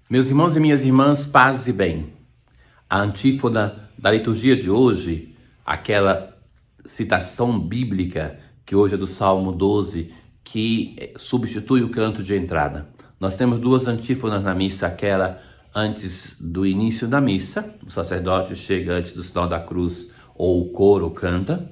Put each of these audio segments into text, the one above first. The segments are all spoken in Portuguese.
Meus irmãos e minhas irmãs, paz e bem. A antífona da liturgia de hoje, aquela citação bíblica que hoje é do Salmo 12, que substitui o canto de entrada. Nós temos duas antífonas na missa, aquela antes do início da missa, o sacerdote chega antes do sinal da cruz, ou o coro canta,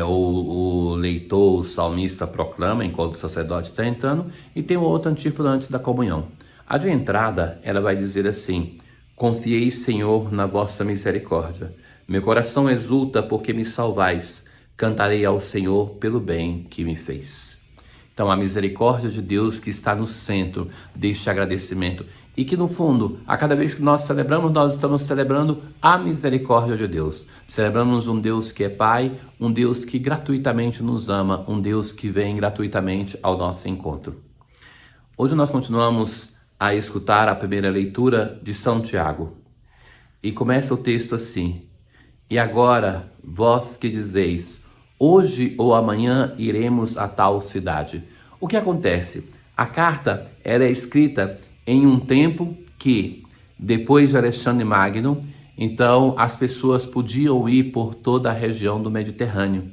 ou o leitor, o salmista proclama enquanto o sacerdote está entrando, e tem outra antífona antes da comunhão. A de entrada, ela vai dizer assim: confiei, Senhor, na vossa misericórdia. Meu coração exulta porque me salvais. Cantarei ao Senhor pelo bem que me fez. Então, a misericórdia de Deus que está no centro deste agradecimento. E que, no fundo, a cada vez que nós celebramos, nós estamos celebrando a misericórdia de Deus. Celebramos um Deus que é Pai, um Deus que gratuitamente nos ama, um Deus que vem gratuitamente ao nosso encontro. Hoje nós continuamos a escutar a primeira leitura de São Tiago. E começa o texto assim: e agora, vós que dizeis, hoje ou amanhã iremos a tal cidade. O que acontece? A carta era escrita em um tempo que, depois de Alexandre Magno, então as pessoas podiam ir por toda a região do Mediterrâneo.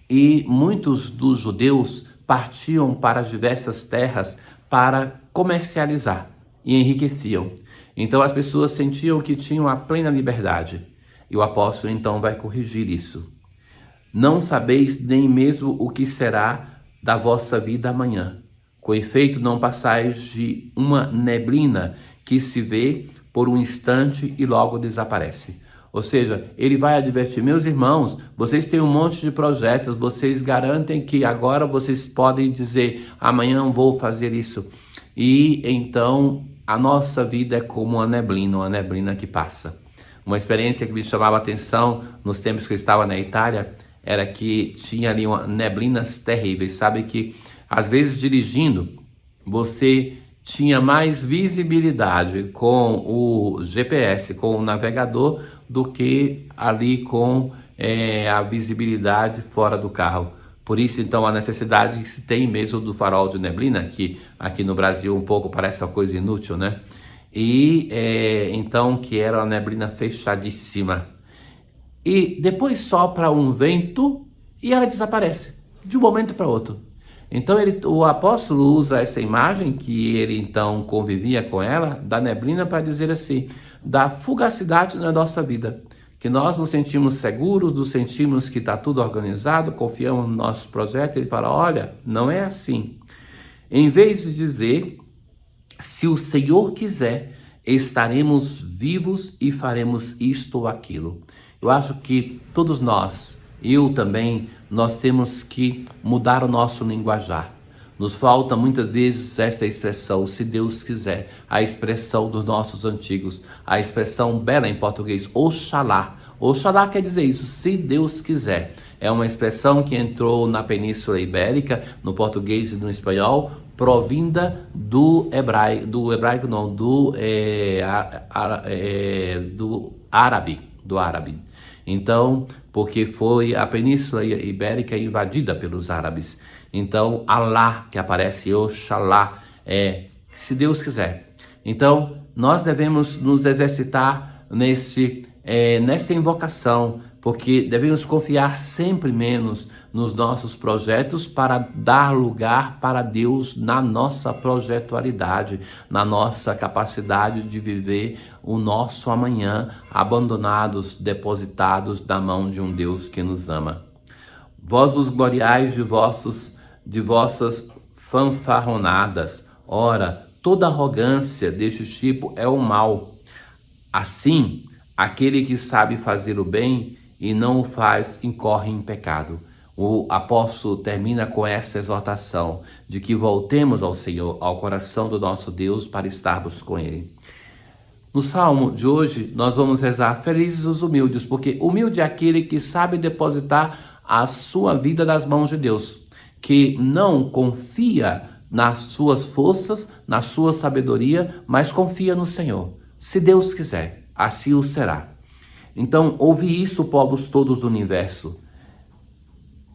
E muitos dos judeus partiam para diversas terras para comercializar e enriqueciam. Então as pessoas sentiam que tinham a plena liberdade. E o apóstolo então vai corrigir isso. Não sabeis nem mesmo o que será da vossa vida amanhã. Com efeito, não passais de uma neblina que se vê por um instante e logo desaparece. Ou seja, ele vai advertir: meus irmãos, vocês têm um monte de projetos, vocês garantem que agora vocês podem dizer, amanhã vou fazer isso. E então a nossa vida é como uma neblina que passa. Uma experiência que me chamava a atenção nos tempos que eu estava na Itália era que tinha ali neblinas terríveis. Sabe que às vezes dirigindo você tinha mais visibilidade com o GPS, com o navegador, do que ali com a visibilidade fora do carro. Por isso, então, a necessidade que se tem mesmo do farol de neblina, que aqui no Brasil um pouco parece uma coisa inútil, né? E então, que era uma neblina fechadíssima. E depois sopra um vento e ela desaparece, de um momento para outro. Então o apóstolo usa essa imagem, que ele então convivia com ela, da neblina, para dizer assim, da fugacidade na nossa vida. Que nós nos sentimos seguros, nos sentimos que está tudo organizado, confiamos no nosso projeto. Ele fala: olha, não é assim. Em vez de dizer, se o Senhor quiser, estaremos vivos e faremos isto ou aquilo. Eu acho que todos nós, eu também, nós temos que mudar o nosso linguajar. Nos falta muitas vezes esta expressão, se Deus quiser, a expressão dos nossos antigos, a expressão bela em português, Oxalá. Oxalá quer dizer isso, se Deus quiser. É uma expressão que entrou na Península Ibérica, no português e no espanhol, provinda do hebraico não, do árabe. Então, porque foi a Península Ibérica invadida pelos árabes. Então, Alá, que aparece, Oxalá, se Deus quiser. Então, nós devemos nos exercitar nesta invocação, porque devemos confiar sempre menos nos nossos projetos para dar lugar para Deus na nossa projetualidade, na nossa capacidade de viver o nosso amanhã, abandonados, depositados na mão de um Deus que nos ama. Vós vos gloriais de vossas fanfarronadas. Ora, toda arrogância deste tipo é o mal. Assim, aquele que sabe fazer o bem e não o faz, incorre em pecado. O apóstolo termina com essa exortação de que voltemos ao Senhor, ao coração do nosso Deus, para estarmos com Ele. No Salmo de hoje, nós vamos rezar: felizes os humildes, porque humilde é aquele que sabe depositar a sua vida nas mãos de Deus, que não confia nas suas forças, na sua sabedoria, mas confia no Senhor. Se Deus quiser, assim o será. Então, ouvi isso, povos todos do universo.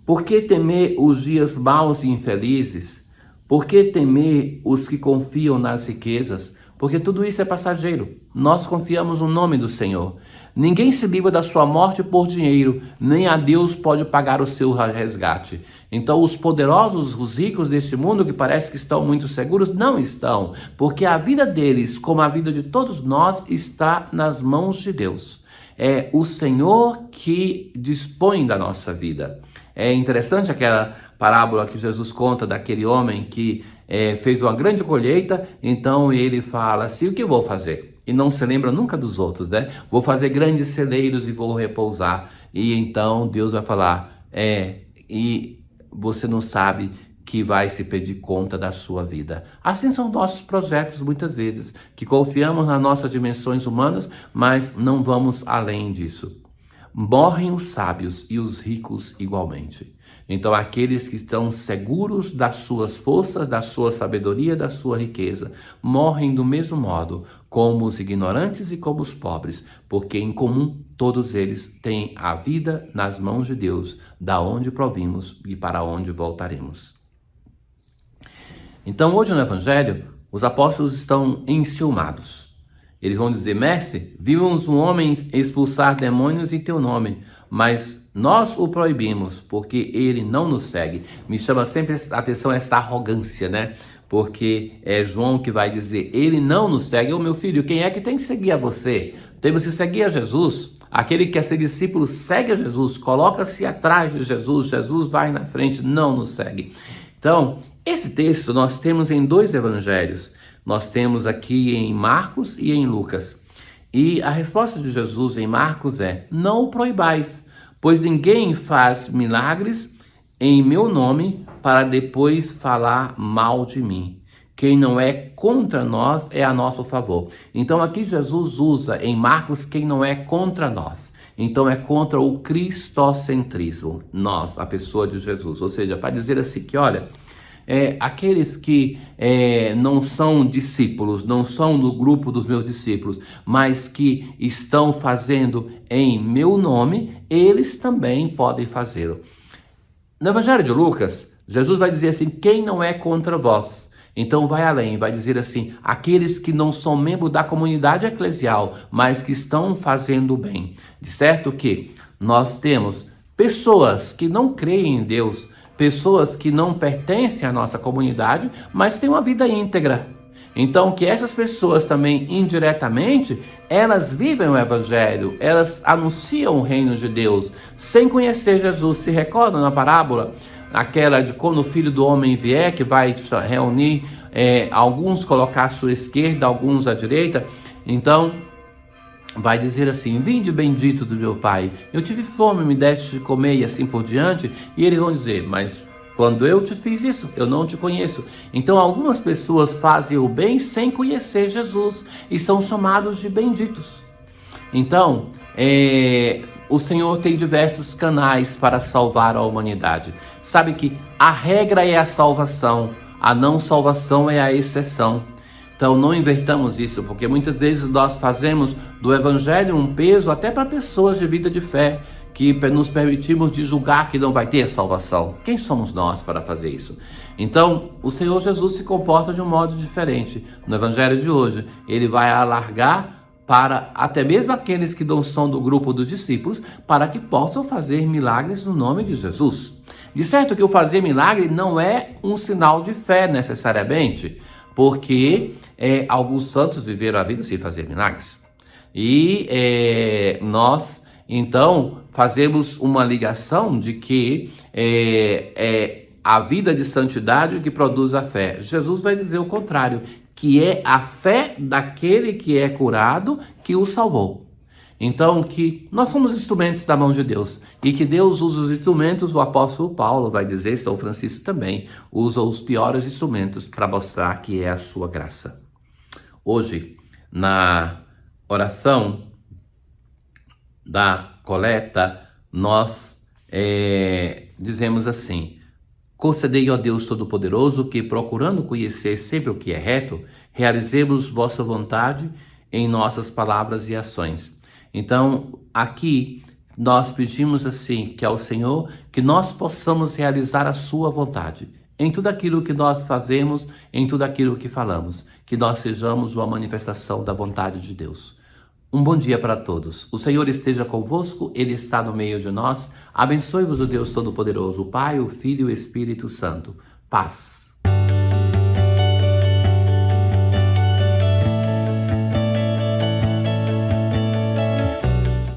Por que temer os dias maus e infelizes? Por que temer os que confiam nas riquezas? porque tudo isso é passageiro. Nós confiamos no nome do Senhor. Ninguém se livra da sua morte por dinheiro, nem a Deus pode pagar o seu resgate. Então os poderosos, os ricos deste mundo que parece que estão muito seguros, não estão, porque a vida deles, como a vida de todos nós, está nas mãos de Deus. É o Senhor que dispõe da nossa vida. É interessante aquela parábola que Jesus conta daquele homem que fez uma grande colheita, então ele fala assim, o que eu vou fazer? E não se lembra nunca dos outros, né? Vou fazer grandes celeiros e vou repousar. E então Deus vai falar, e você não sabe que vai se pedir conta da sua vida. Assim são nossos projetos muitas vezes, que confiamos nas nossas dimensões humanas, mas não vamos além disso. Morrem os sábios e os ricos igualmente. Então aqueles que estão seguros das suas forças, da sua sabedoria, da sua riqueza, morrem do mesmo modo, como os ignorantes e como os pobres, porque em comum todos eles têm a vida nas mãos de Deus, da onde provimos e para onde voltaremos. Então hoje no Evangelho, os apóstolos estão enciumados. Eles vão dizer, mestre, vimos um homem expulsar demônios em teu nome, mas nós o proibimos, porque ele não nos segue. Me chama sempre a atenção essa arrogância, né? Porque é João que vai dizer, ele não nos segue. Ô meu filho, quem é que tem que seguir a você? Temos que seguir a Jesus. Aquele que quer ser discípulo segue a Jesus, coloca-se atrás de Jesus, Jesus vai na frente, não nos segue. Então, esse texto nós temos em 2 evangelhos. Nós temos aqui em Marcos e em Lucas. E a resposta de Jesus em Marcos é, não o proibais, pois ninguém faz milagres em meu nome para depois falar mal de mim. Quem não é contra nós é a nosso favor. Então aqui Jesus usa em Marcos quem não é contra nós. Então é contra o cristocentrismo, nós, a pessoa de Jesus. Ou seja, para dizer assim que, olha, aqueles que não são discípulos, não são do grupo dos meus discípulos, mas que estão fazendo em meu nome, eles também podem fazê-lo. No Evangelho de Lucas, Jesus vai dizer assim, quem não é contra vós? Então vai além, vai dizer assim, aqueles que não são membros da comunidade eclesial, mas que estão fazendo o bem. De certo que nós temos pessoas que não creem em Deus, pessoas que não pertencem à nossa comunidade, mas têm uma vida íntegra. Então, que essas pessoas também, indiretamente, elas vivem o Evangelho, elas anunciam o reino de Deus, sem conhecer Jesus. Se recordam na parábola, aquela de quando o Filho do Homem vier, que vai reunir alguns, colocar à sua esquerda, alguns à direita. Então, vai dizer assim, vinde bendito do meu Pai, eu tive fome, me deste de comer e assim por diante. E eles vão dizer, mas quando eu te fiz isso, eu não te conheço. Então algumas pessoas fazem o bem sem conhecer Jesus e são chamados de benditos. Então, o Senhor tem diversos canais para salvar a humanidade. Sabe que a regra é a salvação, a não salvação é a exceção. Então não invertamos isso, porque muitas vezes nós fazemos do Evangelho um peso até para pessoas de vida de fé, que nos permitimos de julgar que não vai ter salvação. Quem somos nós para fazer isso? Então o Senhor Jesus se comporta de um modo diferente. No Evangelho de hoje, ele vai alargar para até mesmo aqueles que não são do grupo dos discípulos, para que possam fazer milagres no nome de Jesus. De certo que o fazer milagre não é um sinal de fé necessariamente, porque alguns santos viveram a vida sem fazer milagres. E nós, então, fazemos uma ligação de que a vida de santidade que produz a fé. Jesus vai dizer o contrário, que é a fé daquele que é curado que o salvou. Então, que nós somos instrumentos da mão de Deus e que Deus usa os instrumentos, o apóstolo Paulo vai dizer, São Francisco também, usa os piores instrumentos para mostrar que é a sua graça. Hoje, na oração da coleta, nós dizemos assim, concedei, ó Deus Todo-Poderoso, que procurando conhecer sempre o que é reto, realizemos vossa vontade em nossas palavras e ações. Então, aqui nós pedimos assim que ao Senhor que nós possamos realizar a sua vontade em tudo aquilo que nós fazemos, em tudo aquilo que falamos, que nós sejamos uma manifestação da vontade de Deus. Um bom dia para todos. O Senhor esteja convosco, Ele está no meio de nós. Abençoe-vos o Deus Todo-Poderoso, o Pai, o Filho e o Espírito Santo. Paz.